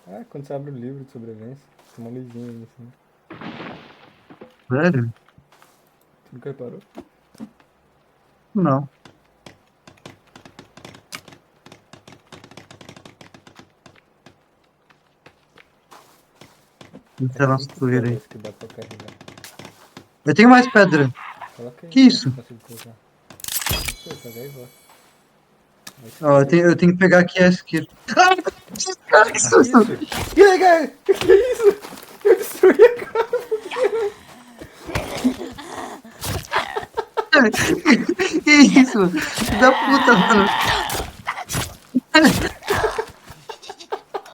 Ah, quando você abre o livro de sobrevivência, tem uma luzinha aí, assim. Sério? Você nunca reparou? Não. Tem Entrar nossa 5 fogueira aí. pedras que dá pra carregar. Eu tenho mais pedra. Coloca aí Que então, isso? se consigo colocar. Não sei, pega aí e volta. É Ó, esquerda. eu tenho que pegar aqui a esquerda. Ai, cara, que Que susto! isso? E aí, cara? Que isso? Eu destruí a casa. Que isso? Que da puta, mano.